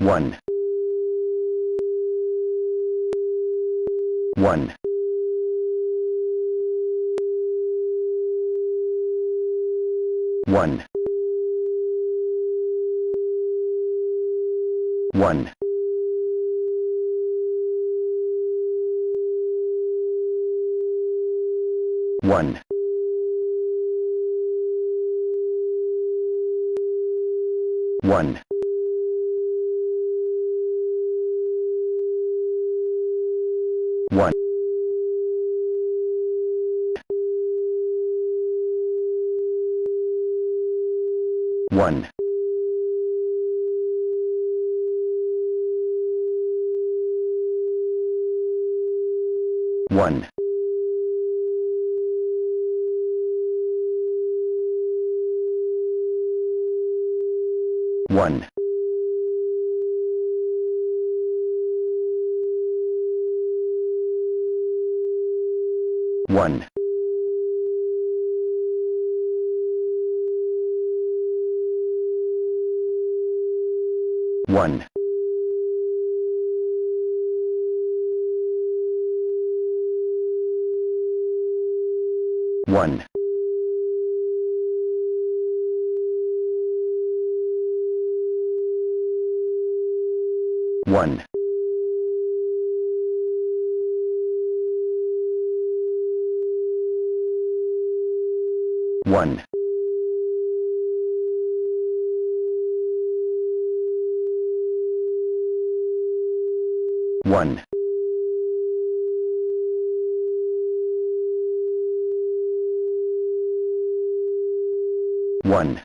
1 1 1 1 1 1 1 1 1 1 1 1 1 1 1 1 1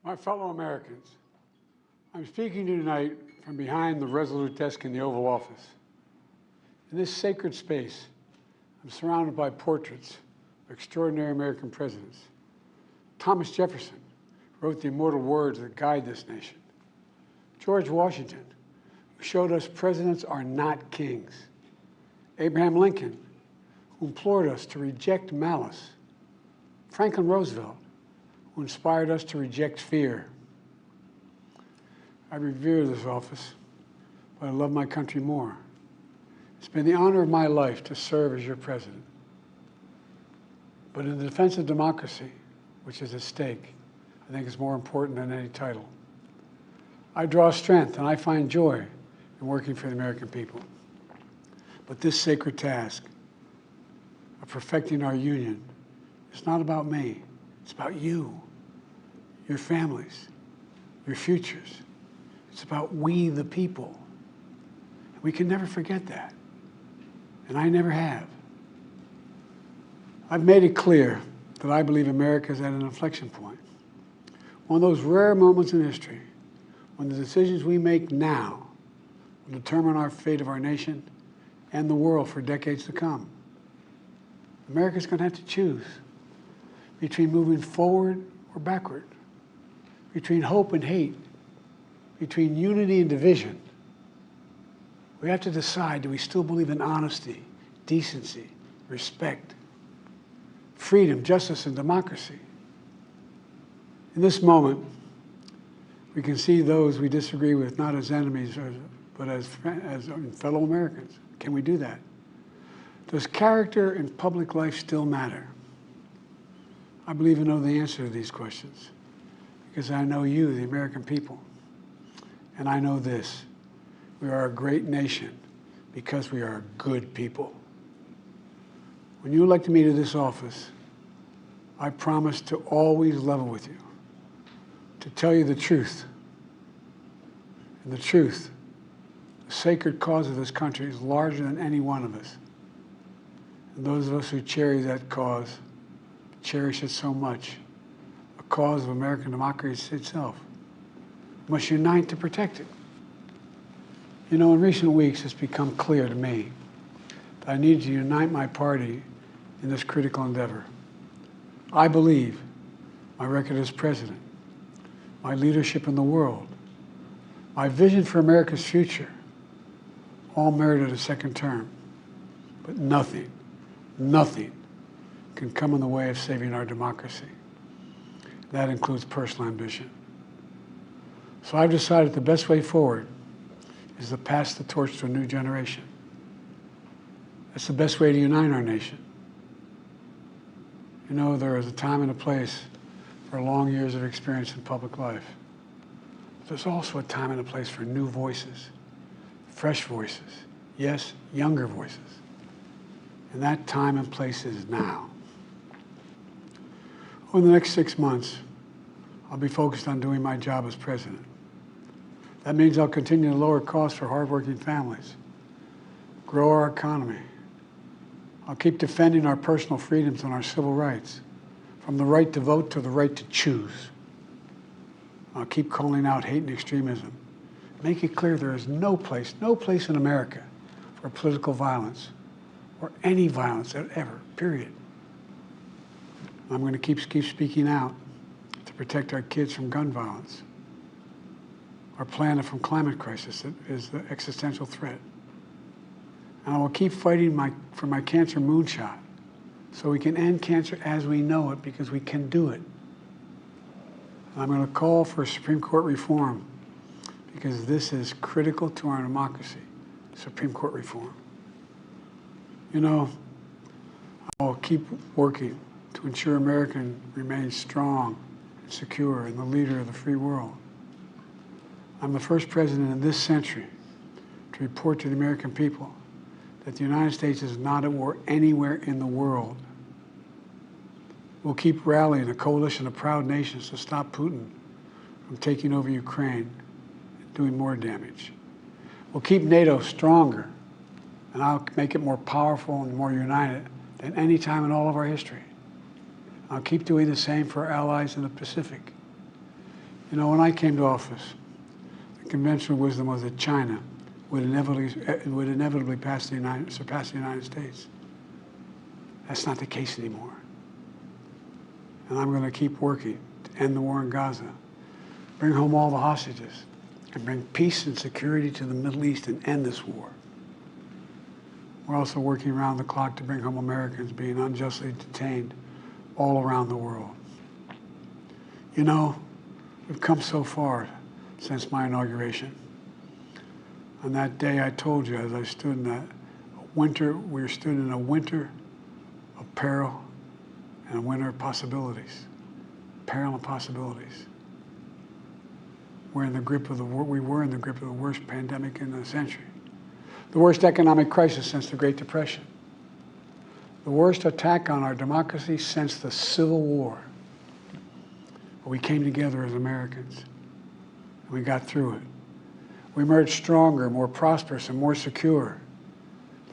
My fellow Americans, I'm speaking to you tonight from behind the resolute desk in the Oval Office. In this sacred space, I'm surrounded by portraits of extraordinary American presidents. Thomas Jefferson wrote the immortal words that guide this nation. George Washington, who showed us presidents are not kings. Abraham Lincoln, who implored us to reject malice. Franklin Roosevelt, who inspired us to reject fear. I revere this office, but I love my country more. It's been the honor of my life to serve as your president. But in the defense of democracy, which is at stake, I think is more important than any title. I draw strength and I find joy in working for the American people. But this sacred task of perfecting our union is not about me. It's about you, your families, your futures. It's about we, the people. We can never forget that. And I never have. I've made it clear that I believe America is at an inflection point. One of those rare moments in history when the decisions we make now will determine our fate of our nation and the world for decades to come. America's going to have to choose between moving forward or backward, between hope and hate, between unity and division. We have to decide, do we still believe in honesty, decency, respect, freedom, justice, and democracy? In this moment, we can see those we disagree with not as enemies, but as fellow Americans. Can we do that? Does character in public life still matter? I believe I know the answer to these questions because I know you, the American people. And I know this, we are a great nation because we are good people. When you elected me to this office, I promised to always level with you, to tell you the truth. And the truth, the sacred cause of this country is larger than any one of us. And those of us who cherish that cause, cherish it so much, a cause of American democracy itself, must unite to protect it. You know, in recent weeks, it's become clear to me that I need to unite my party in this critical endeavor. I believe my record as president, my leadership in the world, my vision for America's future, all merited a second term. But nothing can come in the way of saving our democracy. That includes personal ambition. So I've decided the best way forward is to pass the torch to a new generation. That's the best way to unite our nation. You know, there is a time and a place for long years of experience in public life. There's also a time and a place for new voices, fresh voices, yes, younger voices. And that time and place is now. Over the next 6 months, I'll be focused on doing my job as president. That means I'll continue to lower costs for hardworking families, grow our economy. I'll keep defending our personal freedoms and our civil rights, from the right to vote to the right to choose. I'll keep calling out hate and extremism. Make it clear there is no place in America for political violence or any violence ever, period. I'm going to keep speaking out to protect our kids from gun violence, our planet from climate crisis that is the existential threat. And I will keep fighting for my cancer moonshot so we can end cancer as we know it, because we can do it. And I'm going to call for Supreme Court reform because this is critical to our democracy, Supreme Court reform. You know, I will keep working to ensure America remains strong and secure and the leader of the free world. I'm the first president in this century to report to the American people that the United States is not at war anywhere in the world. We'll keep rallying a coalition of proud nations to stop Putin from taking over Ukraine and doing more damage. We'll keep NATO stronger, and I'll make it more powerful and more united than any time in all of our history. I'll keep doing the same for our allies in the Pacific. You know, when I came to office, the conventional wisdom was that China would inevitably surpass the United States. That's not the case anymore. And I'm going to keep working to end the war in Gaza, bring home all the hostages, and bring peace and security to the Middle East and end this war. We're also working around the clock to bring home Americans being unjustly detained all around the world. You know, we've come so far since my inauguration. On that day, I told you, as I stood in that winter, we stood in a winter of peril and a winter of possibilities. Peril and possibilities. We were in the grip of the worst pandemic in a century. The worst economic crisis since the Great Depression. The worst attack on our democracy since the Civil War. But we came together as Americans, and we got through it. We emerged stronger, more prosperous, and more secure.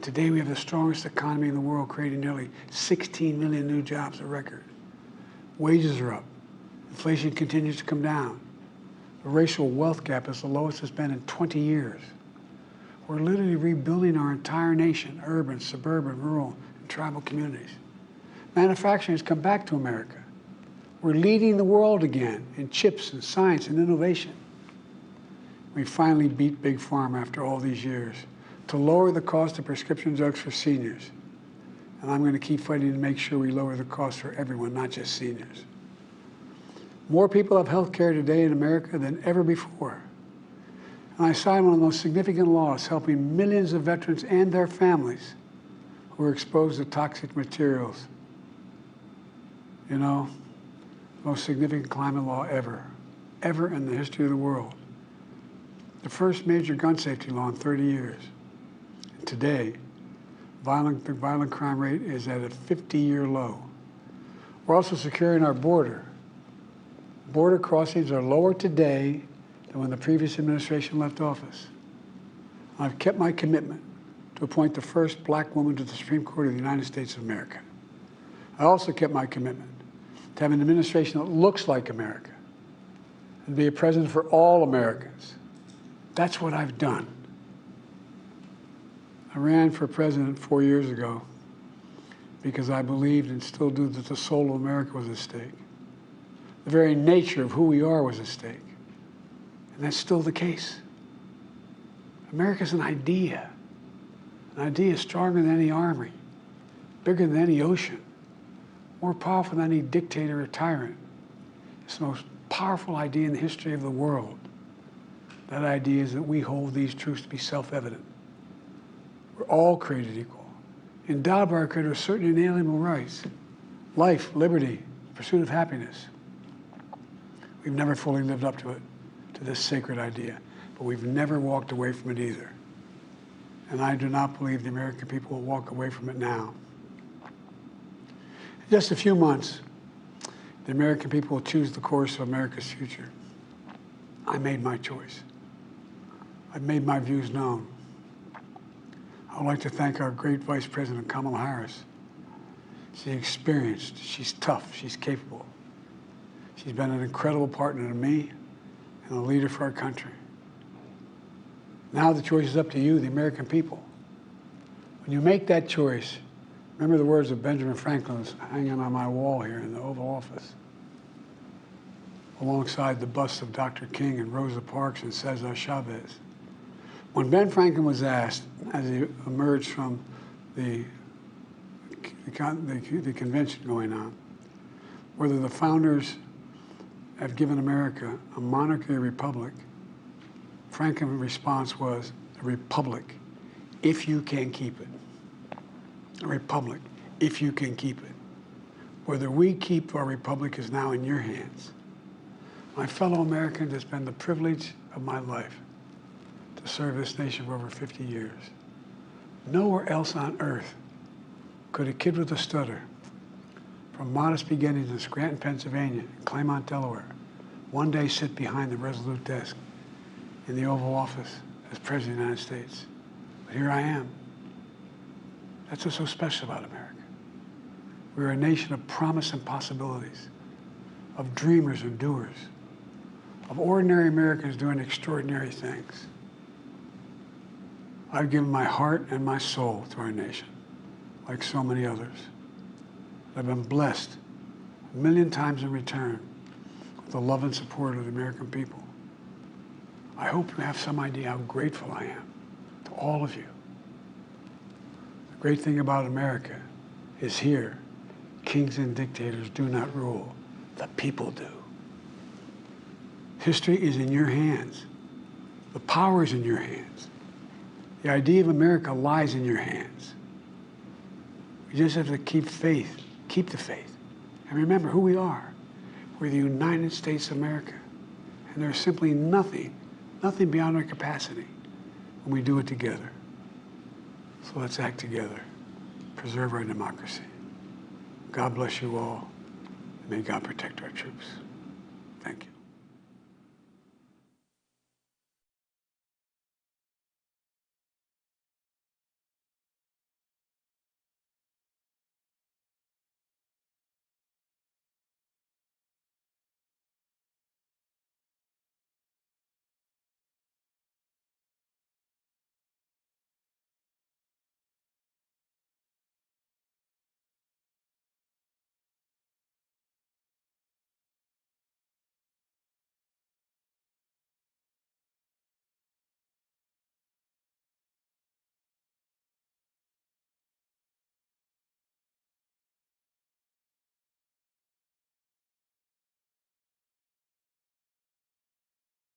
Today we have the strongest economy in the world, creating nearly 16 million new jobs, a record. Wages are up. Inflation continues to come down. The racial wealth gap is the lowest it's been in 20 years. We're literally rebuilding our entire nation, urban, suburban, rural, and tribal communities. Manufacturing has come back to America. We're leading the world again in chips and science and innovation. We finally beat Big Pharma after all these years to lower the cost of prescription drugs for seniors. And I'm going to keep fighting to make sure we lower the cost for everyone, not just seniors. More people have health care today in America than ever before. And I signed one of the most significant laws helping millions of veterans and their families who are exposed to toxic materials. You know, most significant climate law ever in the history of the world. The first major gun safety law in 30 years. And today, the violent crime rate is at a 50-year low. We're also securing our border. Border crossings are lower today than when the previous administration left office. I've kept my commitment to appoint the first black woman to the Supreme Court of the United States of America. I also kept my commitment to have an administration that looks like America and be a president for all Americans. That's what I've done. I ran for president 4 years ago because I believed and still do that the soul of America was at stake. The very nature of who we are was at stake. And that's still the case. America's an idea. An idea stronger than any army, bigger than any ocean, more powerful than any dictator or tyrant. It's the most powerful idea in the history of the world. That idea is that we hold these truths to be self-evident. We're all created equal, endowed by our Creator with certain inalienable rights: life, liberty, pursuit of happiness. We've never fully lived up to it, to this sacred idea, but we've never walked away from it either. And I do not believe the American people will walk away from it now. In just a few months, the American people will choose the course of America's future. I made my choice. I've made my views known. I would like to thank our great Vice President, Kamala Harris. She's experienced, she's tough, she's capable. She's been an incredible partner to me and a leader for our country. Now the choice is up to you, the American people. When you make that choice, remember the words of Benjamin Franklin hanging on my wall here in the Oval Office, alongside the busts of Dr. King and Rosa Parks and Cesar Chavez. When Ben Franklin was asked, as he emerged from the convention going on, whether the founders have given America a monarchy or republic, Franklin's response was, a republic, if you can keep it. A republic, if you can keep it. Whether we keep our republic is now in your hands. My fellow Americans, it's been the privilege of my life to serve this nation for over 50 years. Nowhere else on earth could a kid with a stutter, from modest beginnings in Scranton, Pennsylvania, and Claymont, Delaware, one day sit behind the resolute desk in the Oval Office as President of the United States. But here I am. That's what's so special about America. We're a nation of promise and possibilities, of dreamers and doers, of ordinary Americans doing extraordinary things. I've given my heart and my soul to our nation, like so many others. I've been blessed a million times in return with the love and support of the American people. I hope you have some idea how grateful I am to all of you. The great thing about America is here, kings and dictators do not rule, the people do. History is in your hands. The power is in your hands. The idea of America lies in your hands. We just have to keep faith, keep the faith, and remember who we are. We're the United States of America, and there's simply nothing beyond our capacity when we do it together. So let's act together, preserve our democracy. God bless you all, and may God protect our troops. Thank you.